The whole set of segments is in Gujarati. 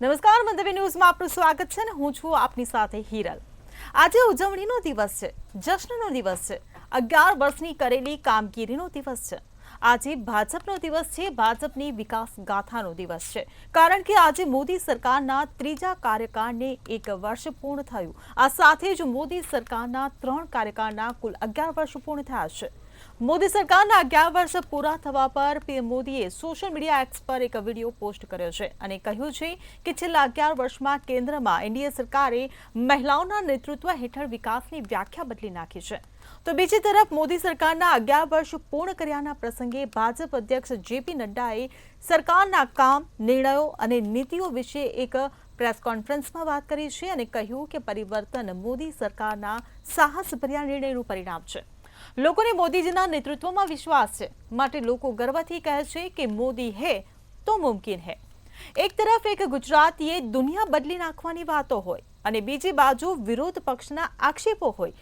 નમસ્કાર, મંતવ્ય ન્યૂઝમાં આપનું સ્વાગત છે ને હું છું આપની સાથે હિરલ। આજે ઉજવણીનો દિવસ છે, જશ્નનો દિવસ છે, 11 વર્ષની કરેલી કામગીરીનો દિવસ છે। આજે ભાજપનો દિવસ છે, ભાજપની વિકાસ ગાથાનો દિવસ છે, કારણ કે આજે મોદી સરકારના ત્રીજા કાર્યકાળને 1 વર્ષ પૂર્ણ થયું। આ સાથે જ મોદી સરકારના 3 કાર્યકાળના કુલ 11 વર્ષ પૂર્ણ થયા છે। મોદી સરકારના 11 વર્ષ પૂરા થવા પર પીએમ મોદીએ સોશિયલ મીડિયા એક્સ પર એક વિડીયો પોસ્ટ કર્યો છે અને કહ્યું છે કે છેલ્લા 11 વર્ષમાં કેન્દ્રમાં એનડીએ સરકારે મહિલાઓના નેતૃત્વ હેઠળ વિકાસની વ્યાખ્યા બદલી નાખી છે। તો બીજી તરફ મોદી સરકારના 11 વર્ષ પૂર્ણ કર્યાના પ્રસંગે ભાજપ અધ્યક્ષ જેપી નડ્ડાએ સરકારના કામ, નિર્ણયો અને નીતિઓ વિશે એક પ્રેસ કોન્ફરન્સમાં વાત કરી છે અને કહ્યું કે પરિવર્તન મોદી સરકારના સાહસભર્યા નિર્ણયનું પરિણામ છે। લોકોને મોદીજીના નેતૃત્વમાં વિશ્વાસ છે, માટે લોકો ગર્વથી કહે છે કે મોદી હે તો મુમકિન હે। એક તરફ એક ગુજરાતીએ દુનિયા બદલી નાખવાની વાતો હોય અને બીજી બાજુ વિરોધ પક્ષના આક્ષેપો હોય।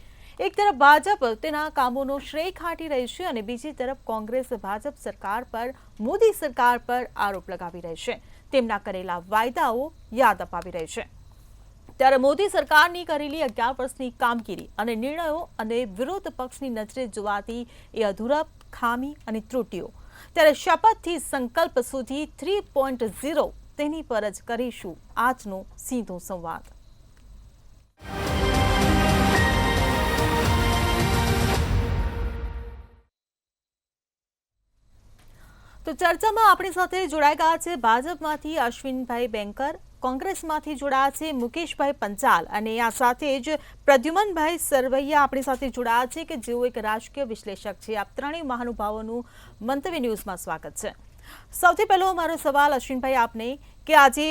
એક તરફ ભાજપ તેના કામોનો શ્રેય ખાટી રહી છે અને બીજી તરફ કોંગ્રેસ ભાજપ સરકાર પર, મોદી સરકાર પર આરોપ લગાવી રહી છે, તેમના કરેલા વાયદાઓ યાદ અપાવી રહી છે। ત્યારે મોદી સરકારની કરેલી 11 વર્ષની કામગીરી અને નિર્ણયો અને વિરોધ પક્ષની નજરે જોવાતી એ અધૂરા, ખામી અને ત્રુટીઓ, ત્યારે શપથથી સંકલ્પ સુધી 3.0 તેની પર જ કરીશું આજનો સીધો સંવાદ। તો ચર્ચામાં આપણી સાથે જોડાઈ ગયા છે ભાજપમાંથી અશ્વિનભાઈ બેંકર, કોંગ્રેસમાંથી જોડાયા છે મુકેશભાઈ પંચાલ અને આ સાથે જ પ્રદ્યુમનભાઈ સરવૈયા આપણી સાથે જોડાયા છે કે જેઓ એક રાજકીય વિશ્લેષક છે। આપ ત્રણેય મહાનુભાવોનું મંતવ્ય ન્યૂઝમાં સ્વાગત છે। સૌથી પહેલો મારો સવાલ અશ્વિનભાઈ આપને કે આજે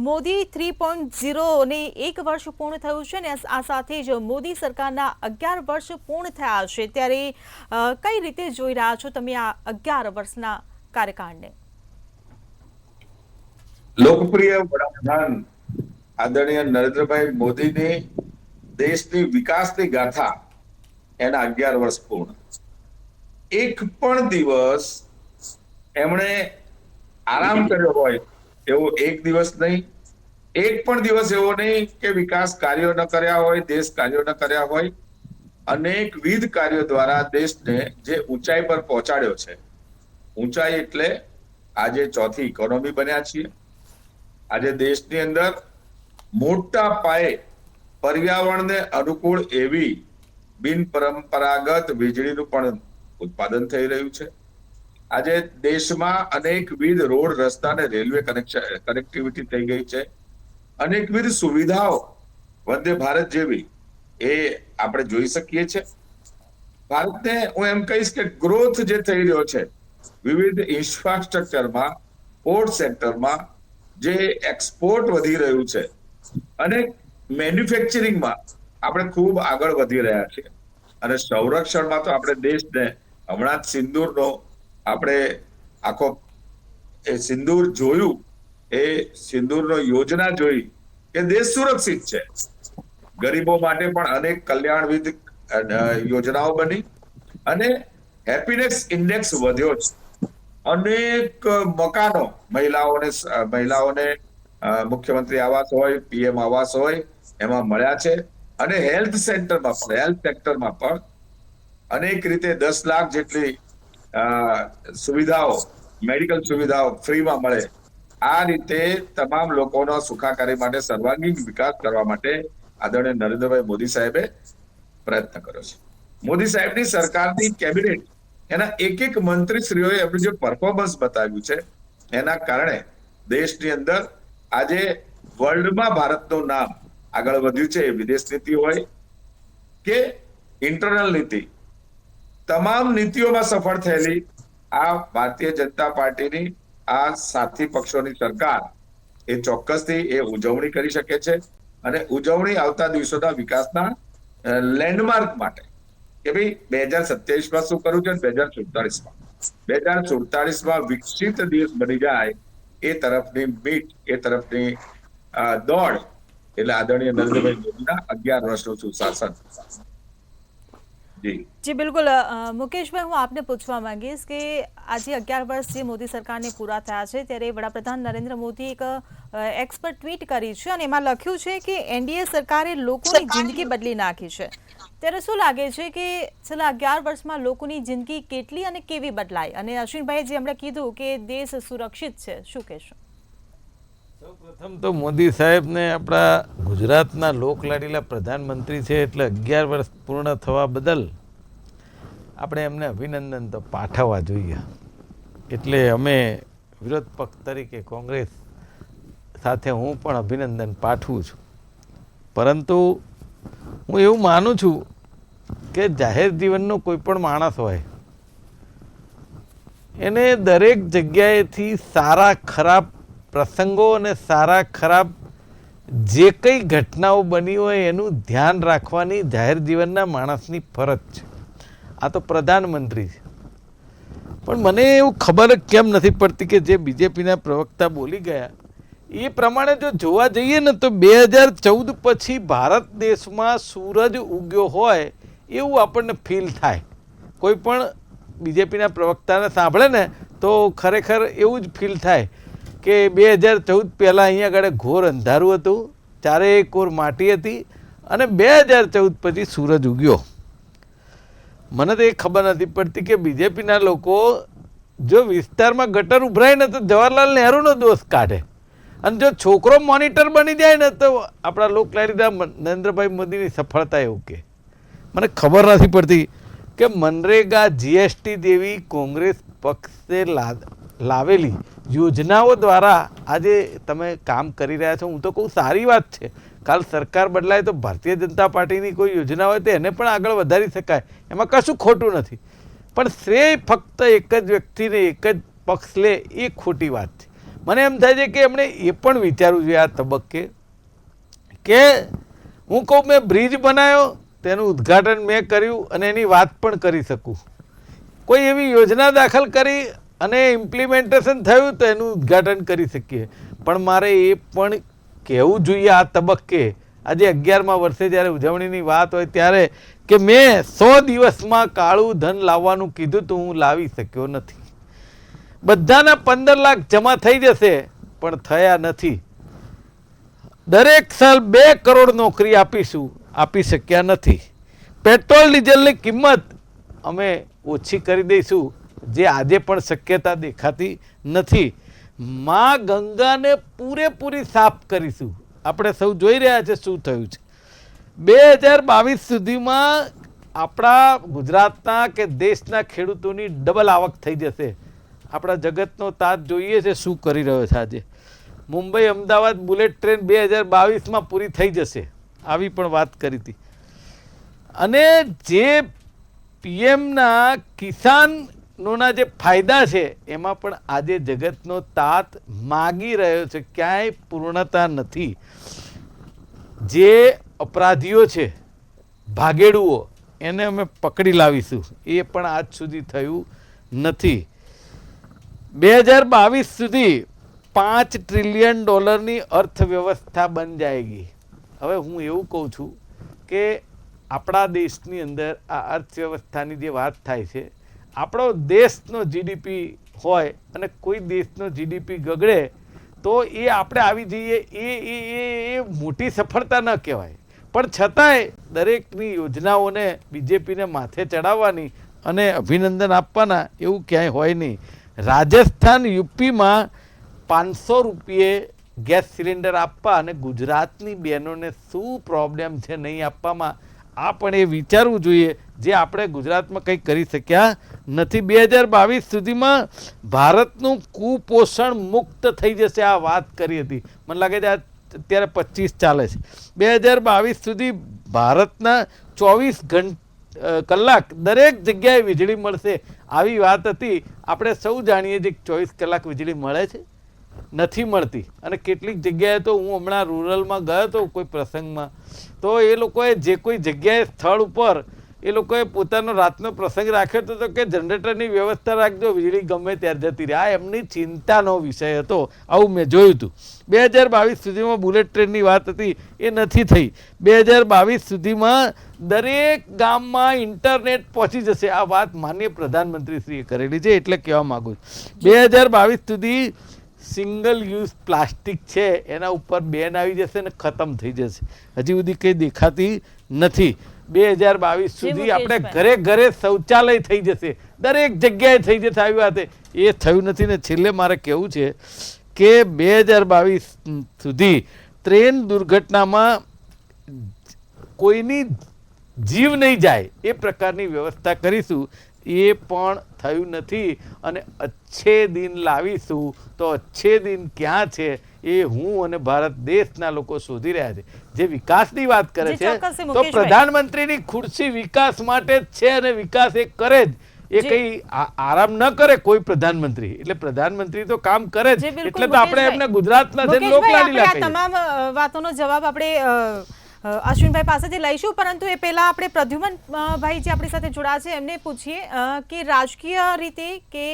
મોદી 3.0 ને 1 વર્ષ પૂર્ણ થયું છે ને આ સાથે જ મોદી સરકારના 11 વર્ષ પૂર્ણ થયા છે, ત્યારે કઈ રીતે જોઈ રહ્યા છો તમે આ 11 વર્ષના કાર્યકાળને? લોકપ્રિય વડાપ્રધાન આદરણીય નરેન્દ્રભાઈ મોદીની દેશની વિકાસની ગાથા એના 11 વર્ષ પૂર્ણ। એક પણ દિવસ એમણે આરામ કર્યો હોય એવો એક દિવસ નહીં, એક પણ દિવસ એવો નહીં કે વિકાસ કાર્યો ન કર્યા હોય, દેશ કાર્યો ન કર્યા હોય। અનેકવિધ કાર્યો દ્વારા દેશને જે ઊંચાઈ પર પહોંચાડ્યો છે, ઊંચાઈ એટલે આજે ચોથી ઇકોનોમી બન્યા છીએ। આજે દેશની અંદર મોટા પાયે પર્યાવરણને અનુકૂળ એવી બિન પરંપરાગત વીજળીનું પણ ઉત્પાદન થઈ રહ્યું છે। આજે દેશમાં અનેકવિધ રોડ, રસ્તા અને રેલવે કનેક્ટિવિટી થઈ ગઈ છે। અનેકવિધ સુવિધાઓ વંદે ભારત જેવી એ આપણે જોઈ શકીએ છીએ। ભારતને હું એમ કહીશ કે ગ્રોથ જે થઈ રહ્યો છે વિવિધ ઇન્ફ્રાસ્ટ્રક્ચરમાં, પોર્ટ સેક્ટરમાં જે એક્સપોર્ટ વધી રહ્યું છે અને મેન્યુફેક્ચરિંગમાં આપણે ખૂબ આગળ વધી રહ્યા છીએ। અને સંરક્ષણમાં તો આપણે દેશને હમણાં જ સિંદૂરનો આપણે આખો એ સિંદૂર જોયું, એ સિંદૂરનો યોજના જોઈ કે દેશ સુરક્ષિત છે। ગરીબો માટે પણ અનેક કલ્યાણવિધ યોજનાઓ બની અને હેપીનેસ ઇન્ડેક્સ વધ્યો છે। અનેક મકાનો મહિલાઓને મુખ્યમંત્રી આવાસ હોય, પીએમ આવાસ હોય એમાં મળ્યા છે અને હેલ્થ સેક્ટરમાં પણ અનેક રીતે 10 લાખ જેટલી સુવિધાઓ, મેડિકલ સુવિધાઓ ફ્રીમાં મળે। આ રીતે તમામ લોકોનો સુખાકારી માટે, સર્વાંગીણ વિકાસ કરવા માટે આદરણીય નરેન્દ્રભાઈ મોદી સાહેબે પ્રયત્ન કર્યો છે। મોદી સાહેબની સરકારની કેબિનેટ, એના એક મંત્રીશ્રીઓએ એમનું જે પરફોર્મન્સ બતાવ્યું છે એના કારણે દેશની અંદર આજે વર્લ્ડમાં ભારતનું નામ આગળ વધ્યું છે। વિદેશ નીતિ હોય કે ઇન્ટરનલ નીતિ, તમામ નીતિઓમાં સફળ થયેલી આ ભારતીય જનતા પાર્ટીની આ સાથી પક્ષોની સરકાર એ ચોક્કસથી એ ઉજવણી કરી શકે છે અને ઉજવણી આવતા દિવસોના વિકાસના લેન્ડમાર્ક માટે કે ભાઈ 2027માં શું કરવું છે, 2047માં વિકસિત દેશ બની જાય એ તરફની મીટ, એ તરફની દોડ એટલે આદરણીય નરેન્દ્રભાઈ મોદીના 11 વર્ષનું સુશાસન। જી બિલકુલ મુકેશભાઈ, હું આપને પૂછવા માંગીશ કે આજે 11 વર્ષ જે મોદી સરકારને પૂરા થયા છે ત્યારે વડાપ્રધાન નરેન્દ્ર મોદી એક એક્સ પર ટ્વીટ કરી છે અને એમાં લખ્યું છે કે એનડીએ સરકારે લોકોની જિંદગી બદલી નાખી છે. ત્યારે શું લાગે છે કે છેલ્લા 11 વર્ષમાં લોકોની જિંદગી કેટલી અને કેવી બદલાઈ? અને અશ્વિનભાઈ જે હમણાં કીધું કે દેશ સુરક્ષિત છે, શું કહેશો? સૌપ્રથમ તો મોદી સાહેબને આપણા ગુજરાતના લોકલાડીલા પ્રધાનમંત્રી છે એટલે 11 વર્ષ પૂર્ણ થવા બદલ આપણે એમને અભિનંદન તો પાઠવવા જોઈએ. એટલે અમે વિરોધ પક્ષ તરીકે કોંગ્રેસ સાથે હું પણ અભિનંદન પાઠવું છું. પરંતુ હું એવું માનું છું કે જાહેર જીવનનો કોઈ પણ માણસ હોય એને દરેક જગ્યાએથી સારા ખરાબ પ્રસંગો અને સારા ખરાબ જે કંઈ ઘટનાઓ બની હોય એનું ધ્યાન રાખવાની જાહેર જીવનના માણસની ફરજ છે. આ તો પ્રધાનમંત્રી છે. પણ મને એવું ખબર કેમ નથી પડતી કે જે બીજેપીના પ્રવક્તા બોલી ગયા એ પ્રમાણે જો જોવા જઈએ ને તો 2014 પછી ભારત દેશમાં સૂરજ ઉગ્યો હોય એવું આપણને ફીલ થાય. કોઈ પણ બીજેપીના પ્રવક્તાને સાંભળે ને તો ખરેખર એવું જ ફીલ થાય કે 2014 પહેલાં અહીંયા આગળ ઘોર અંધારું હતું, ચારેય કોર માટી હતી અને 2014 પછી સૂરજ ઉગ્યો. મને તો એ ખબર નથી પડતી કે બીજેપીના લોકો જો વિસ્તારમાં ગટર ઉભરાય ને તો જવાહરલાલ નહેરુનો દોષ કાઢે અને જો છોકરો મોનિટર બની જાય ને તો આપણા લોકલાડીલા નરેન્દ્રભાઈ મોદીની સફળતા એવું કે. મને ખબર નથી પડતી કે મનરેગા, જીએસટી જેવી કોંગ્રેસ પક્ષે લાવેલી યોજનાઓ દ્વારા આજે તમે કામ કરી રહ્યા છો. હું તો કહું સારી વાત છે. કાલ સરકાર બદલાય તો ભારતીય જનતા પાર્ટીની કોઈ યોજના હોય તો એને પણ આગળ વધારી શકાય, એમાં કશું ખોટું નથી. પણ શ્રેય ફક્ત એક જ વ્યક્તિને એક જ પક્ષ લે એ ખોટી વાત છે. મને એમ થાય છે કે એમણે એ પણ વિચારવું જોઈએ આ તબક્કે કે હું કહું મેં બ્રિજ બનાવ્યો, તેનું ઉદ્ઘાટન મેં કર્યું અને એની વાત પણ કરી શકું. કોઈ એવી યોજના દાખલ કરી અને ઇમ્પ્લિમેન્ટેશન થયું તો એનું ઉદ્ઘાટન કરી શકીએ. પણ મારે એ પણ કહેવું જોઈએ આ તબક્કે આજે 11મા વર્ષે જ્યારે ઉજવણીની વાત હોય ત્યારે કે મેં 100 દિવસમાં કાળું ધન લાવવાનું કીધું તો હું લાવી શક્યો નથી. બધાના 15 લાખ જમા થઈ જશે પણ થયા નથી. દરેક સાલ 2 કરોડ નોકરી આપીશું, આપી શક્યા નથી. પેટ્રોલ ડીઝલની કિંમત અમે ઓછી કરી દઈશું જે આજે પણ શક્યતા દેખાતી નથી. માં ગંગાને પૂરેપૂરી સાફ કરીશું. આપણે સૌ જોઈ રહ્યા છે શું થયું છે. 2022 સુધીમાં આપણા ગુજરાતના કે દેશના ખેડૂતોની ડબલ આવક થઈ જશે. આપણા જગતનો તાજ જોઈએ છે શું કરી રહ્યો છે આજે. મુંબઈ અમદાવાદ બુલેટ ટ્રેન 2022માં પૂરી થઈ જશે આવી પણ વાત કરી હતી. અને જે પીએમના કિસાનોના જે ફાયદા છે એમાં પણ આજે જગતનો તાત માગી રહ્યો છે, ક્યાંય પૂર્ણતા નથી. જે અપરાધીઓ છે ભાગેડુઓ એને અમે પકડી લાવીશું એ પણ આજ સુધી થયું નથી. 2022 સુધી $5 ટ્રિલિયન અર્થવ્યવસ્થા બન જાયગી. હવે હું એવું કહું છું કે આપણા દેશની અંદર આ અર્થવ્યવસ્થાની જે વાત થાય છે, આપણો દેશનો જીડીપી હોય અને કોઈ દેશનો જીડીપી ગગડે તો એ આપણે આવી જઈએ એ મોટી સફળતા ન કહેવાય. પણ છતાંય દરેકની યોજનાઓને બીજેપીને માથે ચડાવવાની અને અભિનંદન આપવાના એવું ક્યાંય હોય નહીં. રાજસ્થાન, યુપીમાં 500 રૂપિયે ગેસ સિલિન્ડર આપવા અને ગુજરાતની બહેનોને શું પ્રોબ્લેમ છે નહીં આપવામાં, આ પણ એ વિચારવું જોઈએ જે આપણે ગુજરાતમાં કંઈ કરી શક્યા નથી. 2022 સુધીમાં ભારતનું કુપોષણ મુક્ત થઈ જશે આ વાત કરી હતી. મને લાગે છે અત્યારે 25 ચાલે છે. 2022 સુધી ભારતના 24 કલાક દરેક જગ્યાએ વીજળી મળશે આવી વાત હતી. આપણે સૌ જાણીએ છીએ કે 24 કલાક વીજળી મળે છે? નથી મળતી. અને કેટલીક જગ્યાએ તો હું હમણાં રૂરલમાં ગયો હતો કોઈ પ્રસંગમાં, તો એ લોકોએ જે કોઈ જગ્યાએ સ્થળ ઉપર એ લોકોએ પોતાનો રાતનો પ્રસંગ રાખ્યો હતો તો કે જનરેટરની વ્યવસ્થા રાખજો, વીજળી ગમે ત્યારે જતી રહે. આ એમની ચિંતાનો વિષય હતો. આવું મેં જોયું હતું. 2022 સુધીમાં બુલેટ ટ્રેનની વાત હતી, એ નથી થઈ. 2022 સુધીમાં દરેક ગામમાં ઇન્ટરનેટ પહોંચી જશે. આ વાત માનનીય પ્રધાનમંત્રીશ્રીએ કરેલી છે, એટલે કહેવા માગું છું. 2022 સુધી સિંગલ યુઝ પ્લાસ્ટિક છે એના ઉપર બેન આવી જશે ને ખતમ થઈ જશે. હજી સુધી કંઈ દેખાતી નથી. 2022 સુધી આપણે ઘરે ઘરે શૌચાલય થઈ જશે, દરેક જગ્યાએ થઈ જશે. આવી વાત એ થયું નથી. ને છેલ્લે મારે કહેવું છે કે 2022 સુધી ટ્રેન દુર્ઘટનામાં કોઈની જીવ નહીં જાય એ પ્રકારની વ્યવસ્થા કરીશું. એ પણ થયું નથી. અને અચ્છે દિન લાવીશું તો અચ્છે દિન ક્યાં છે એ હું અને ભારત દેશના લોકો શોધી રહ્યા છે. જે વિકાસની વાત કરે છે તો પ્રધાનમંત્રીની ખુરશી વિકાસ માટે જ છે, અને વિકાસ એ કરે જ. એ કઈ આરામ ન કરે કોઈ પ્રધાનમંત્રી. એટલે પ્રધાનમંત્રી તો કામ કરે જ. એટલે તો આપણે એમને ગુજરાતના છે લોકલાડીલા કહીએ. તમામ વાતોનો જવાબ આપણે અશ્વિનભાઈ પાસેથી લઈશું, પરંતુ એ પહેલા આપણે પ્રદ્યુમન ભાઈ જે આપણી સાથે જોડાયા છે એમને પૂછીએ કે રાજકીય રીતે કે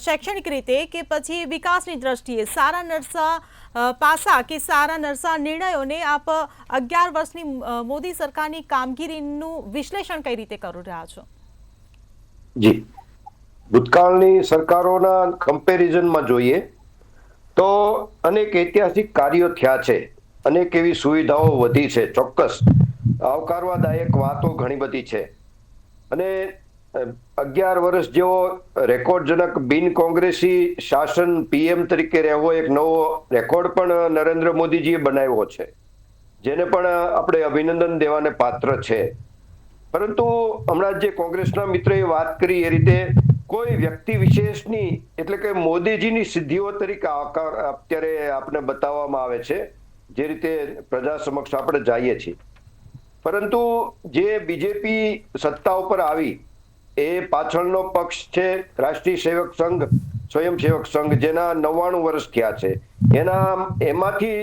શૈક્ષણિક રીતે કે પછી વિકાસની દ્રષ્ટિએ સારા નરસા પાસા કે સારા નરસા નિર્ણયોને આપ 11 વર્ષની મોદી સરકારની કામગીરીનું વિશ્લેષણ કઈ રીતે કરી રહ્યા છો? જી, ભૂતકાળની સરકારોના કમ્પેરિઝનમાં જોઈએ તો અનેક ઐતિહાસિક કાર્યો થયા છે, અનેક એવી સુવિધાઓ વધી છે. ચોક્કસ આવકારવાદાયક વાતો ઘણી બધી છે. અને 11 વર્ષ જેવો રેકોર્ડજનક બિન કોંગ્રેસી શાસન પીએમ તરીકે રહેવો એક નવો રેકોર્ડ પણ નરેન્દ્ર મોદીજીએ બનાવ્યો છે, જેને પણ આપણે અભિનંદન દેવાને પાત્ર છે. પરંતુ હમણાં જે કોંગ્રેસના મિત્રોએ વાત કરી એ રીતે કોઈ વ્યક્તિ વિશેષની એટલે કે મોદીજીની સિદ્ધિઓ તરીકે અત્યારે આપણે બતાવવામાં આવે છે, જે રીતે પ્રજા સમક્ષ આપણે જઈએ છીએ. પરંતુ જે બીજેપી સત્તા ઉપર આવી એ પાછળનો પક્ષ છે રાષ્ટ્રીય સેવક સંઘ, સ્વયંસેવક સંઘ, જેના 99 વર્ષ થયા છે. એમાંથી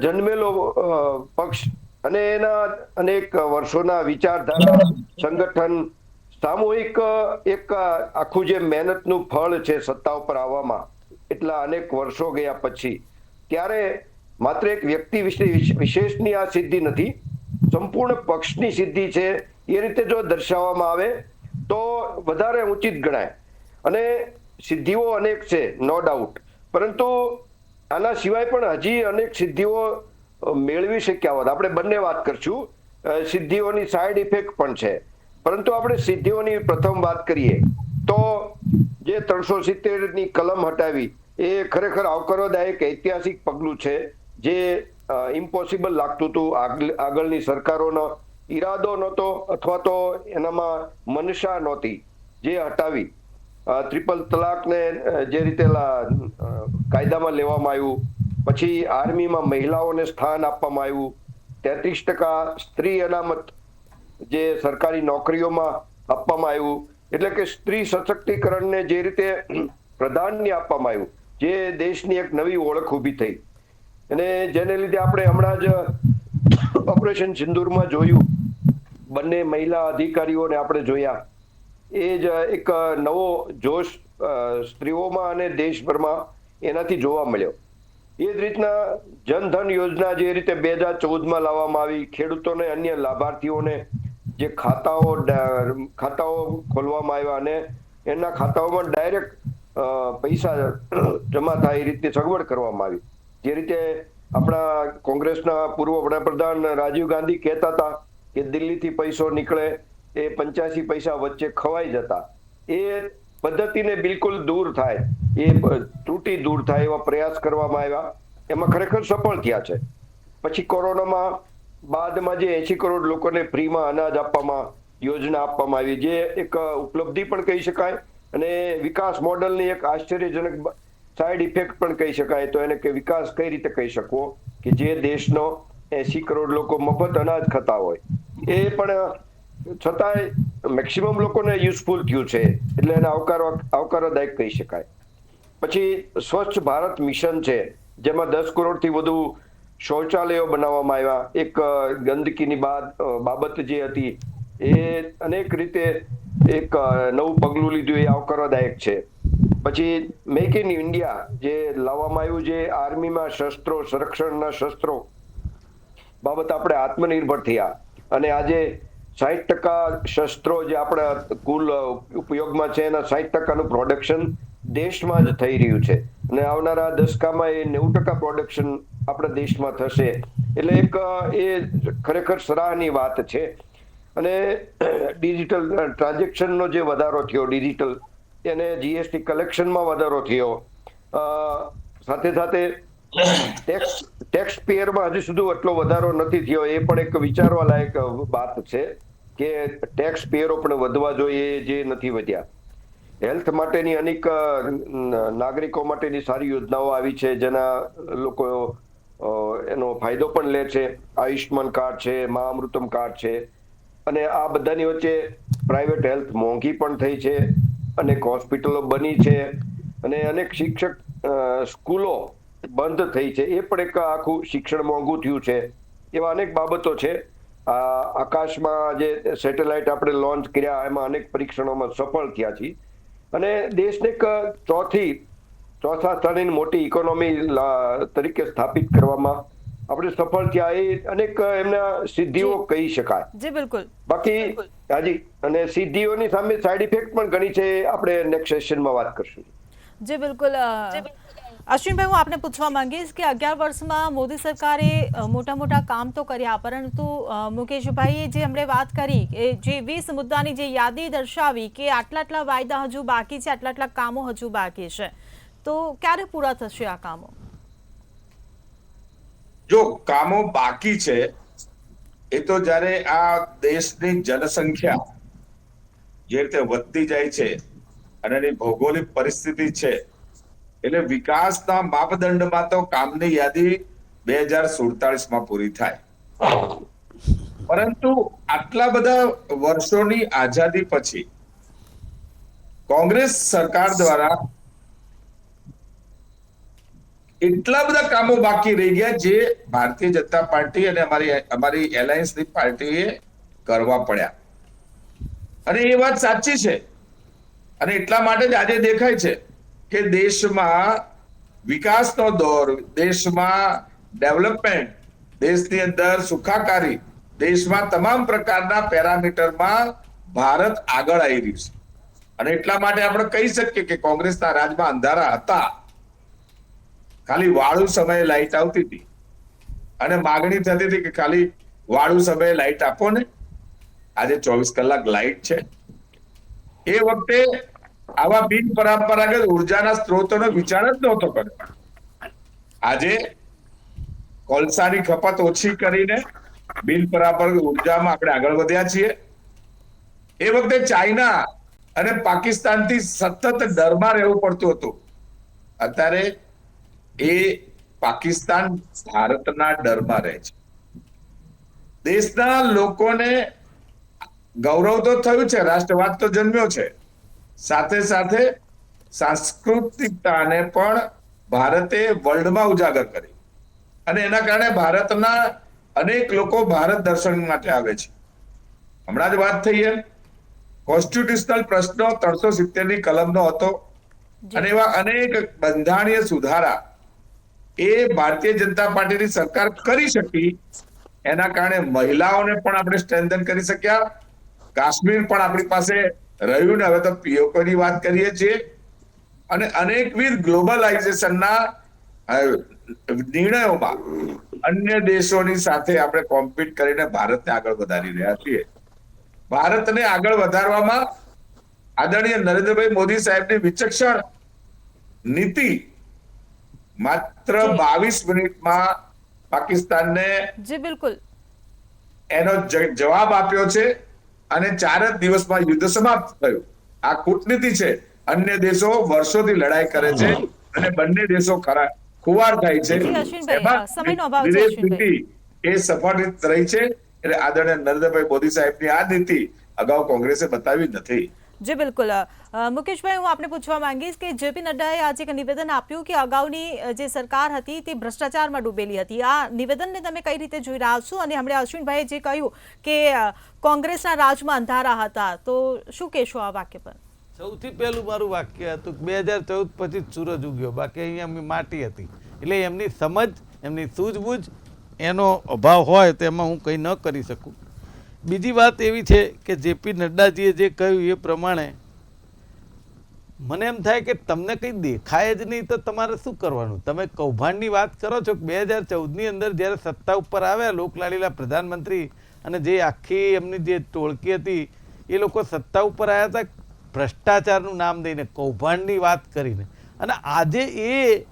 જન્મેલો પક્ષ અને એના અનેક વર્ષોના વિચારધારા, સંગઠન, સામૂહિક એક આખું જે મહેનતનું ફળ છે સત્તા ઉપર આવવામાં, એટલા અનેક વર્ષો ગયા પછી, ત્યારે માત્ર એક વ્યક્તિ વિશેષની આ સિદ્ધિ નથી, સંપૂર્ણ પક્ષની સિદ્ધિ છે. એ રીતે જો દર્શાવવામાં આવે તો વધારે ઉચિત ગણાય. અને સિદ્ધિઓ અનેક છે, નો ડાઉટ, પરંતુ આના સિવાય પણ હજી અનેક સિદ્ધિઓ મેળવી શક્યા હોત. આપણે બંને વાત કરશું. સિદ્ધિઓની સાઈડ ઇફેક્ટ પણ છે, પરંતુ આપણે સિદ્ધિઓની પ્રથમ વાત કરીએ તો જે 370ની કલમ હટાવી એ ખરેખર આવકારવાદાયક ઐતિહાસિક પગલું છે, જે ઇમ્પોસિબલ લાગતું હતું. આગળની સરકારોનો ઈરાદો નહોતો અથવા તો એનામાં મનસા નહોતી, જે હટાવી. ટ્રિપલ તલાકને જે રીતે કાયદામાં લેવામાં આવ્યું, પછી આર્મીમાં મહિલાઓને સ્થાન આપવામાં આવ્યું, 33% સ્ત્રી અનામત જે સરકારી નોકરીઓમાં આપવામાં આવ્યું, એટલે કે સ્ત્રી સશક્તિકરણને જે રીતે પ્રાધાન્ય આપવામાં આવ્યું, જે દેશની એક નવી ઓળખ ઊભી થઈ. અને જેને લીધે આપણે હમણાં જ ઓપરેશન સિંદૂરમાં જોયું, બંને મહિલા અધિકારીઓને આપણે જોયા. એ જ એક નવો જોશ સ્ત્રીઓમાં અને દેશભરમાં એનાથી જોવા મળ્યો. એ જ રીતના જનધન યોજના જે રીતે 2014માં લાવવામાં આવી, ખેડૂતોને અન્ય લાભાર્થીઓને જે ખાતાઓ ખોલવામાં આવ્યા અને એના ખાતાઓમાં ડાયરેક્ટ પૈસા જમા થાય એ રીતે સગવડ કરવામાં આવી. જે રીતે આપણા કોંગ્રેસના પૂર્વ વડાપ્રધાન રાજીવ ગાંધી કહેતા હતા કે દિલ્હીથી પૈસો નીકળે એ 85 પૈસા વચ્ચે ખવાઈ જતા, એ પદ્ધતિને બિલકુલ દૂર થાય, એ ત્રુટી દૂર થાય એવા પ્રયાસ કરવામાં આવ્યા. એમાં ખરેખર સફળ થયા છે. પછી કોરોનામાં બાદમાં જે 80 કરોડ લોકોને ફ્રીમાં અનાજ આપવામાં યોજના આપવામાં આવી, જે એક ઉપલબ્ધિ પણ કહી શકાય અને વિકાસ મોડલની એક આશ્ચર્યજનક સાઈડ ઇફેક્ટ પણ કહી શકાય. તો એને કે વિકાસ કઈ રીતે કહી શકવો કે જે દેશનો 80 કરોડ લોકો મફત અનાજ ખાતા હોય, એ પણ છતાંય મેક્સિમમ લોકોને યુઝફુલ થયું છે, એટલે એને આવકારદાયક કહી શકાય. પછી સ્વચ્છ ભારત મિશન છે, જેમાં 10 કરોડથી વધુ શૌચાલયો બનાવવામાં આવ્યા. એક ગંદકીની બાબત જે હતી એ અનેક રીતે એક નવું પગલું લીધું, એ આવકારવાદાયક છે. પછી મેક ઇન ઇન્ડિયા જે લાવવામાં આવ્યું, જે આર્મીમાં શસ્ત્રો, સંરક્ષણના શસ્ત્રો બાબત આપણે આત્મનિર્ભર થયા, અને આજે 60% શસ્ત્રો જે આપણા કુલ ઉપયોગમાં છે એના 60%નું પ્રોડક્શન દેશમાં જ થઈ રહ્યું છે, અને આવનારા દશકામાં એ 90% પ્રોડક્શન આપણા દેશમાં થશે. એટલે એક એ ખરેખર સરાહનીય વાત છે. અને ડિજિટલ ટ્રાન્ઝેક્શનનો જે વધારો થયો, ડિજિટલ એને જીએસટી કલેક્શનમાં વધારો થયો, સાથે સાથે ટેક્સ પેયરમાં હજી સુધી એટલો વધારો નથી થયો. એ પણ એક વિચારવા લાયક વાત છે કે ટેક્સ પેયરો પણ વધવા જોઈએ, જે નથી વધ્યા. હેલ્થ માટેની અનેક નાગરિકો માટેની સારી યોજનાઓ આવી છે, જેના લોકો એનો ફાયદો પણ લે છે. આયુષ્માન કાર્ડ છે, મા અમૃતમ કાર્ડ છે, અને આ બધાની વચ્ચે પ્રાઇવેટ હેલ્થ મોંઘી પણ થઈ છે, અનેક હોસ્પિટલો બની છે, અને અનેક શિક્ષક સ્કૂલો બંધ થઈ છે. એ પણ એક આખું શિક્ષણ મોંઘું થયું છે. એવા અનેક બાબતો છે. આકાશમાં જે સેટેલાઇટ આપણે લોન્ચ કર્યા, એમાં અનેક પરીક્ષણોમાં સફળ થયા છીએ, અને દેશને એક ચોથા સ્થાનેની મોટી ઇકોનોમી તરીકે સ્થાપિત કરવામાં આપણે સફળ થયા. એ અનેક એમના સિદ્ધિઓ કહી શકાય. જી બિલકુલ. બાકી હાજી, અને સિદ્ધિઓની સામે સાઈડ ઇફેક્ટ પણ ઘણી છે, આપણે નેક્સ્ટ સેશનમાં વાત કરશું. જી બિલકુલ. અશ્વિનભાઈ, હું આપને પૂછવા માંગીશ કે 11 વર્ષમાં મોદી સરકારે મોટા કામ તો કર્યા, પરંતુ મુકેશભાઈએ જે હમણે વાત કરી, જે 20 મુદ્દાની જે યાદી દર્શાવી કે આટલા વાયદા હજુ બાકી છે, આટલા કામો હજુ બાકી છે, તો ક્યારે પૂરા થશે આ કામો? જો કામો બાકી છે એ તો જ્યારે આ દેશની જનસંખ્યા જે રીતે વધતી જાય છે અને એની ભૌગોલિક પરિસ્થિતિ છે, એટલે વિકાસના માપદંડમાં તો કામની યાદી 2047માં પૂરી થાય. પરંતુ આટલા બધા વર્ષોની આઝાદી પછી કોંગ્રેસ સરકાર દ્વારા એટલા બધા કામો બાકી રહી ગયા જે ભારતીય જનતા પાર્ટી અને અમારી એલાયન્સની પાર્ટીએ કરવા પડ્યા. અને એ વાત સાચી છે, અને એટલા માટે જ આજે દેખાય છે કે દેશમાં વિકાસનો દોર, દેશમાં ડેવલપમેન્ટ, દેશની અંદર સુખાકારી, દેશમાં તમામ પ્રકારના પેરામીટરમાં ભારત આગળ આવી રહ્યું છે. અને એટલા માટે આપણે કહી શકીએ કે કોંગ્રેસના રાજમાં અંધારા હતા, ખાલી વાળું સમયે લાઈટ આવતી હતી અને માગણી થતી હતી કે ખાલી વાળું સમયે લાઈટ આપો ને. આજે 24 કલાક લાઈટ છે. એ વખતે આવા બિન પરંપરાગત ઉર્જાના સ્ત્રોતોનો વિચાર જ નહોતો કર્યો. આજે કોલસાની ખપત ઓછી કરીને બિન પરંપરાગત ઉર્જામાં આપણે આગળ વધ્યા છીએ. એ વખતે ચાઇના અને પાકિસ્તાનથી સતત ડરમાં રહેવું પડતું હતું. અત્યારે એ પાકિસ્તાન ભારતના ડરમાં રહે છે. દેશના લોકોને ગૌરવ તો થયું છે, રાષ્ટ્રવાદ તો જન્મ્યો છે, સાથે સાથે સાંસ્કૃતિકતાને પણ ભારતે વર્લ્ડમાં ઉજાગર કરી, અને એના કારણે ભારતના અનેક લોકો ભારત દર્શન માટે આવે છે. હમણાં જ વાત થઈ એમ કોન્સ્ટિટ્યુશનલ પ્રશ્નો 370ની કલમનો હતો, અને એવા અનેક બંધારણીય સુધારા એ ભારતીય જનતા પાર્ટીની સરકાર કરી શકી. એના કારણે મહિલાઓને પણ આપણે સ્ટ્રેન્થન કરી શક્યા. કાશ્મીર પણ આપણી પાસે રહ્યું ને હવે તો પીઓકેની વાત કરીએ છીએ. અને અનેકવિધ ગ્લોબલાઇઝેશનના નિર્ણયોમાં અન્ય દેશોની સાથે આપણે કોમ્પિટ કરીને ભારતને આગળ વધારી રહ્યા છીએ. ભારતને આગળ વધારવામાં આદરણીય નરેન્દ્રભાઈ મોદી સાહેબની વિચક્ષણ નીતિ માત્ર 22 મિનિટમાં પાકિસ્તાનને જી બિલકુલ એનો જવાબ આપ્યો છે, અને 4 જ દિવસમાં યુદ્ધ સમાપ્ત થયું. આ કૂટનીતિ છે. અન્ય દેશો વર્ષોથી લડાઈ કરે છે અને બંને દેશો ખુવાર થાય છે. વિદેશ નીતિ એ સફળ રહી છે. એટલે આદરણીય નરેન્દ્રભાઈ મોદી સાહેબની આ નીતિ અગાઉ કોંગ્રેસે બતાવી નથી. જી બિલકુલ મુકેશભાઈ, હું આપને પૂછવા માંગીશ કે જેપી નડ્ડાએ આજે એક નિવેદન આપ્યું કે અગાઉની જે સરકાર હતી તે ભ્રષ્ટાચારમાં ડૂબેલી હતી. આ નિવેદનને તમે કઈ રીતે જોઈ રહ્યા છો? અને હમણાં અશ્વિનભાઈએ જે કહ્યું કે કોંગ્રેસના રાજમાં અંધારા હતા, તો શું કહેશો આ વાક્ય પર? સૌથી પહેલું મારું વાક્ય હતું કે 2014 પછી સૂરજ ઉગ્યો, બાકી અહીંયા માટી હતી. એટલે એમની સમજ, એમની સૂઝબૂઝ, એનો અભાવ હોય તો એમાં હું કંઈ ન કરી શકું. બીજી વાત એવી છે કે જેપી નડ્ડાજીએ જે કહ્યું એ પ્રમાણે મને એમ થાય કે તમને કંઈ દેખાય જ નહીં તો તમારે શું કરવાનું? તમે કૌભાંડની વાત કરો છો કે 2014ની અંદર જ્યારે સત્તા ઉપર આવ્યા લોકલાડીલા પ્રધાનમંત્રી અને જે આખી એમની જે ટોળકી હતી એ લોકો સત્તા ઉપર આવ્યા હતા ભ્રષ્ટાચારનું નામ દઈને, કૌભાંડની વાત કરીને. અને આજે એ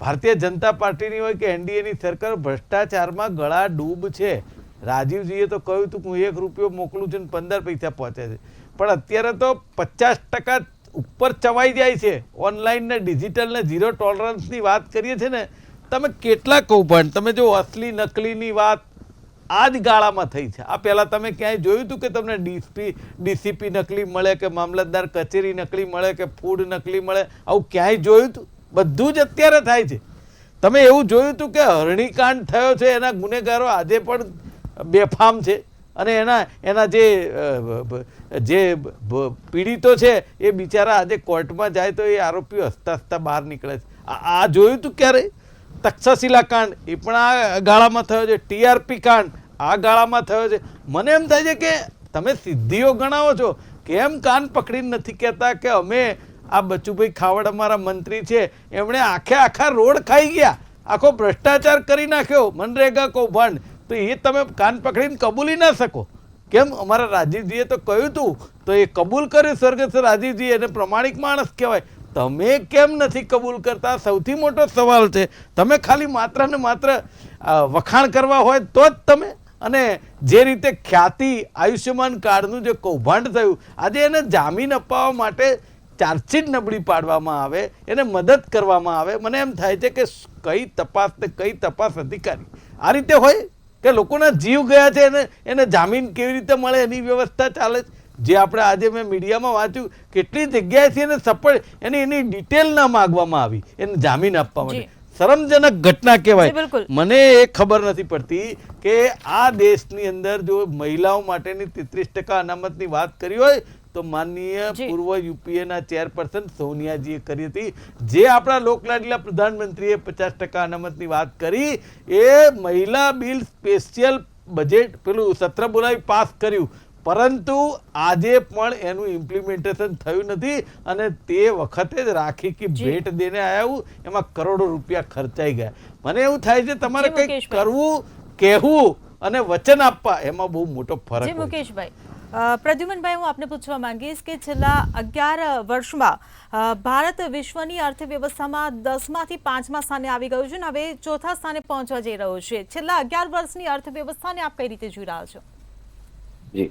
ભારતીય જનતા પાર્ટીની હોય કે એનડીએની સરકાર ભ્રષ્ટાચારમાં ગળા ડૂબ છે. રાજીવજીએ તો કહ્યું હતું કે હું 1 રૂપિયો મોકલું છું ને 15 પૈસા પહોંચે છે, પણ અત્યારે તો 50% ઉપર ચવાઈ જાય છે. ઓનલાઈન ને ડિજિટલ ને ઝીરો ટોલરન્સની વાત કરીએ છીએ ને, તમે કેટલા કૌભાંડ, તમે જો અસલી નકલીની વાત આ જ ગાળામાં થઈ છે. આ પહેલાં તમે ક્યાંય જોયું હતું કે તમને ડીસીપી નકલી મળે કે મામલતદાર કચેરી નકલી મળે કે ફૂડ નકલી મળે? આવું ક્યાંય જોયું હતું? બધું જ અત્યારે થાય છે. તમે એવું જોયું હતું કે હરણીકાંડ થયો છે, એના ગુનેગારો આજે પણ બેફામ છે અને એના જે પીડિતો છે એ બિચારા આજે કોર્ટમાં જાય તો એ આરોપીઓ હસતા હસતા બહાર નીકળે છે. આ જોયું હતું ક્યારે? તક્ષશિલા કાંડ એ પણ આ ગાળામાં થયો છે. ટીઆરપી કાંડ આ ગાળામાં થયો છે. મને એમ થાય છે કે તમે સિદ્ધિઓ ગણાવો છો, કેમ કાન પકડીને નથી કહેતા કે અમે આ બચુભાઈ ખાવડ અમારા મંત્રી છે, એમણે આખા રોડ ખાઈ ગયા, આખો ભ્રષ્ટાચાર કરી નાખ્યો, મનરેગા કૌભાંડ, તો એ તમે કાન પકડીને કબૂલી ના શકો? કેમ? અમારા રાજીવજીએ તો કહ્યું હતું તો એ કબૂલ કર્યું. સ્વર્ગસ્થ રાજીવજી એને પ્રમાણિક માણસ કહેવાય. તમે કેમ નથી કબૂલ કરતા? સૌથી મોટો સવાલ છે. તમે ખાલી માત્ર ને માત્ર વખાણ કરવા હોય તો જ તમે, અને જે રીતે ખ્યાતિ આયુષ્યમાન કાર્ડનું જે કૌભાંડ થયું, આજે એને જામીન અપાવવા માટે ચાર્જશીટ નબળી પાડવામાં આવે, એને મદદ કરવામાં આવે. મને એમ થાય છે કે કઈ તપાસ ને કઈ તપાસ અધિકારી આ રીતે હોય કે લોકોના જીવ ગયા છે એને જામીન કેવી રીતે મળે એની વ્યવસ્થા ચાલે છે. જે આપણે આજે મેં મીડિયામાં વાંચ્યું, કેટલી જગ્યાએથી એને સફળ એની ડિટેલ ના માગવામાં આવી એને જામીન આપવા માટે. શરમજનક ઘટના કહેવાય. મને એ ખબર નથી પડતી કે આ દેશની અંદર જો મહિલાઓ માટેની 33% અનામતની વાત કરી હોય તો માનનીય પૂર્વ યુપીએના ચેરપર્સન સોનિયાજીએ કરી હતી. જે આપણા લોકલાડીલા પ્રધાનમંત્રીએ 50% અનામતની વાત કરી, એ મહિલા બિલ સ્પેશિયલ બજેટ પેલું સત્ર બોલાવી પાસ કર્યું, પરંતુ આજે પણ એનું ઇમ્પ્લિમેન્ટેશન થયું નથી. અને તે વખતે જ રાખી કે ભેટ દેને આવ્યું, એમાં કરોડો રૂપિયા ખર્ચાઈ ગયા. મને એવું થાય છે તમારે કંઈક કરવું, કહેવું અને વચન આપવા, એમાં બહુ મોટો ફરક છે. મુકેશભાઈ, પ્રદ્યુમનભાઈ, હું આપને પૂછવા માંગીશ કે છેલ્લા 11 વર્ષમાં ભારત વિશ્વની અર્થવ્યવસ્થામાં 10માંથી 5મા સ્થાને આવી ગયું છે અને હવે 4થા સ્થાને પહોંચવા જઈ રહ્યું છે. છેલ્લા 11 વર્ષની અર્થવ્યવસ્થાને આપ કઈ રીતે જોઈ રહ્યા છો? જી,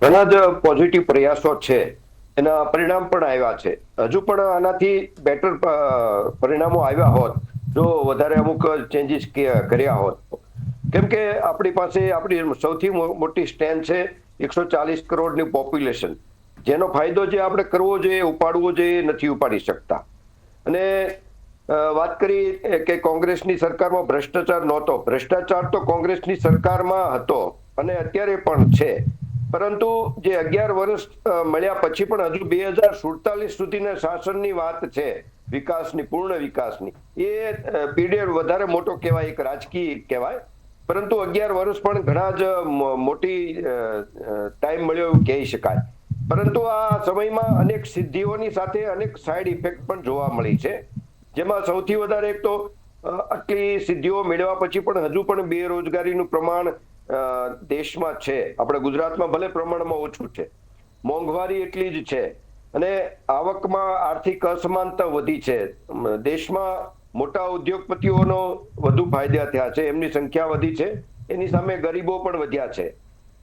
ઘણા જ પોઝિટિવ પ્રયાસો છે, એના પરિણામ પણ આવ્યા છે. હજુ પણ આનાથી બેટર પરિણામો આવ્યા હોત જો વધારે અમુક ચેન્જીસ કર્યા હોત. કેમ કે આપણી પાસે આપણી સૌથી મોટી સ્ટ્રેન્થ છે 140 કરોડની પોપ્યુલેશન, જેનો ફાયદો જે આપણે કરવો જોઈએ, ઉપાડવો જોઈએ, નથી ઉપાડી શકતા. અને વાત કરી કે કોંગ્રેસની સરકારમાં ભ્રષ્ટાચાર નહોતો. ભ્રષ્ટાચાર તો કોંગ્રેસની સરકારમાં હતો અને અત્યારે પણ છે, પરંતુ જે 11 વર્ષ મળ્યા પછી પણ હજુ 2047 સુધીના શાસનની વાત છે, વિકાસની, પૂર્ણ વિકાસની, એ પીરિયડ વધારે મોટો કહેવાય, એક રાજકીય કહેવાય. પરંતુ 11 વર્ષ પણ ઘણા જ મોટી ટાઈમ મળ્યો એવું કહી શકાય. પરંતુ આ સમયમાં અનેક સિદ્ધિઓની સાથે અનેક સાઇડ ઇફેક્ટ પણ જોવા મળી છે. જેમાં સૌથી વધારે એક તો આટલી સિદ્ધિઓ મેળવ્યા પછી પણ હજુ પણ બેરોજગારીનું પ્રમાણ દેશમાં છે. આપણે ગુજરાતમાં ભલે પ્રમાણમાં ઓછું છે, મોંઘવારી એટલી જ છે, અને આવકમાં આર્થિક અસમાનતા વધી છે. દેશમાં મોટા ઉદ્યોગપતિઓનો વધુ ફાયદા થયા છે, એમની સંખ્યા વધી છે, એની સામે ગરીબો પણ વધ્યા છે.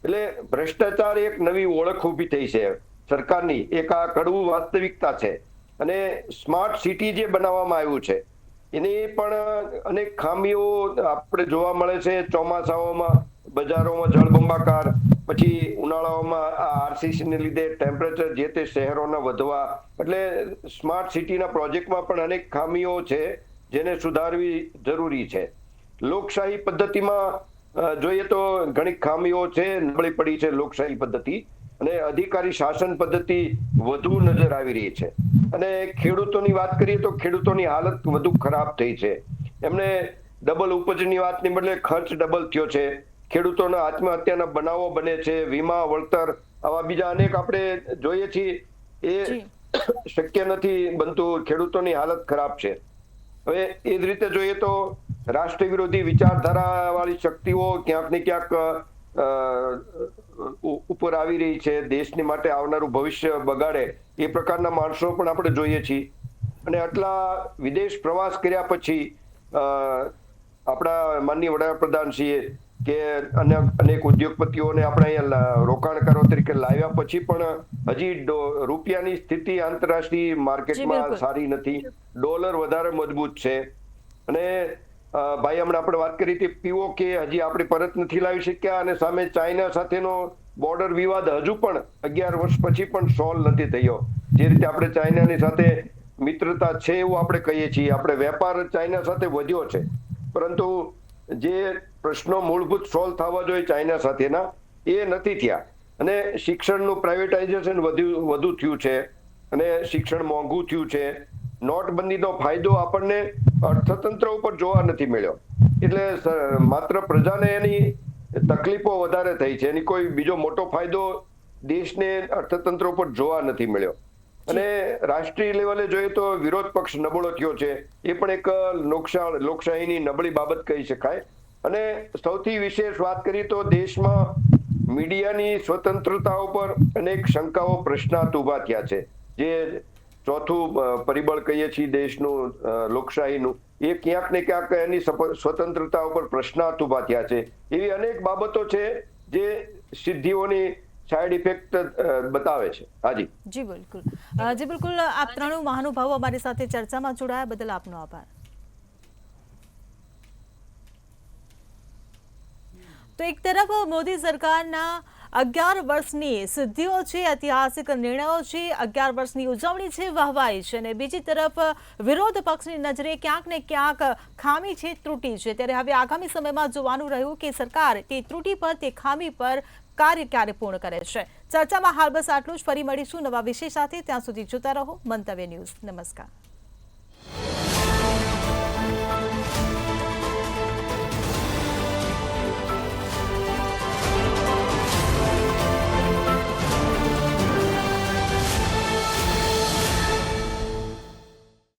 એટલે ભ્રષ્ટાચાર એક નવી ઓળખ ઊભી થઈ છે સરકારની, એક આ કડવું વાસ્તવિકતા છે. અને સ્માર્ટ સિટી જે બનાવવામાં આવ્યું છે એની પણ અનેક ખામીઓ આપણે જોવા મળે છે. ચોમાસાઓમાં બજારોમાં જળબંબાકાર, પછી ઉનાળાઓમાં આ આરસીસી ને લીધે ટેમ્પરેચર જે તે શહેરોના વધવા, એટલે સ્માર્ટ સિટીના પ્રોજેક્ટમાં પણ અનેક ખામીઓ છે જેને સુધારવી જરૂરી છે. લોકશાહી પદ્ધતિમાં જોઈએ તો ઘણી ખામીઓ છે, નબળી પડી છે લોકશાહી પદ્ધતિ, અને અધિકારી શાસન પદ્ધતિ વધુ નજર આવી રહી છે. અને ખેડૂતોની વાત કરીએ તો ખેડૂતોની હાલત વધુ ખરાબ થઈ છે. એમને ડબલ ઉપજની વાતની બદલે ખર્ચ ડબલ થયો છે. ખેડૂતોના આત્મહત્યાના બનાવો બને છે, વીમા, વળતર, આવા બીજા અનેક આપણે જોઈએ છીએ, એ શક્ય નથી બનતું. ખેડૂતોની હાલત ખરાબ છે. હવે એ જ રીતે જોઈએ તો રાષ્ટ્ર વિરોધી વિચારધારા વાળી શક્તિઓ ક્યાંક ને ક્યાંક ઉપર આવી રહી છે, દેશની માટે આવનારું ભવિષ્ય બગાડે એ પ્રકારના માણસો પણ આપણે જોઈએ છીએ. અને આટલા વિદેશ પ્રવાસ કર્યા પછી આપણા માનનીય વડાપ્રધાન છીએ કે અનેક ઉદ્યોગપતિઓને આપણે અહીંયા રોકાણકારો તરીકે લાવ્યા પછી પણ હજી રૂપિયાની સ્થિતિ આંતરરાષ્ટ્રીય માર્કેટમાં સારી નથી. ડોલર વધારે મજબૂત છે. અને ભાઈ હમણાં આપણે વાત કરી હતી પીઓકે હજી આપણે પરત નથી લાવી શક્યા, અને સામે ચાઇના સાથેનો બોર્ડર વિવાદ હજુ પણ 11 વર્ષ પછી પણ સોલ્વ નથી થયો. જે રીતે આપણે ચાઇનાની સાથે મિત્રતા છે એવું આપણે કહીએ છીએ, આપણે વેપાર ચાઇના સાથે વધ્યો છે, પરંતુ જે પ્રશ્નો મૂળભૂત સોલ્વ થવા જોઈએ ચાઇના સાથેના એ નથી થયા. અને શિક્ષણનું પ્રાઇવેટાઇઝેશન વધુ થયું છે, અને શિક્ષણ મોંઘું થયું છે. નોટબંધીનો ફાયદો આપણને અર્થતંત્ર ઉપર જોવા નથી મળ્યો, એટલે માત્ર પ્રજાને એની તકલીફો વધારે થઈ છે, એની કોઈ બીજો મોટો ફાયદો દેશને અર્થતંત્ર ઉપર જોવા નથી મળ્યો. અને રાષ્ટ્રીય લેવલે જોઈએ તો વિરોધ પક્ષ નબળો થયો છે, એ પણ એક લોકશાહીની નબળી બાબત કહી શકાય. અને સૌથી વિશેષ વાત કરીએ તો દેશમાં મીડિયાની સ્વતંત્રતા ઉપર અનેક શંકાઓ, પ્રશ્નાર્થ ઉભા થયા છે. જે ચોથું પરિબળ કહીએ છીએ દેશનું લોકશાહીનું, એ ક્યાંક ને ક્યાંક એની સ્વતંત્રતા ઉપર પ્રશ્નાર્થ ઉભા થયા છે. એવી અનેક બાબતો છે જે સિદ્ધિઓની સાઈડ ઇફેક્ટ બતાવે છે. હાજી જી બિલકુલ. આપ ત્રણેય મહાનુભાવો અમારી સાથે ચર્ચામાં જોડાયા બદલ આપનો આભાર. તો એક તરફ મોદી સરકારના 11 વર્ષની સિદ્ધિઓ છે, ઐતિહાસિક નિર્ણયો છે, 11 વર્ષની ઉજવણી છે, વાહવાઈ છે, અને બીજી તરફ વિરોધ પક્ષની નજરે ક્યાંક ને ક્યાંક ખામી છે, ત્રુટી છે. ત્યારે હવે આગામી સમયમાં જોવાનું રહ્યું કે સરકાર તે ત્રુટી પર, તે ખામી પર કાર્ય ક્યારે પૂર્ણ કરે છે. ચર્ચામાં હાલ બસ આટલું જ. ફરી મળીશું નવા વિષય સાથે. ત્યાં સુધી જોતા રહો મંતવ્ય ન્યૂઝ. નમસ્કાર.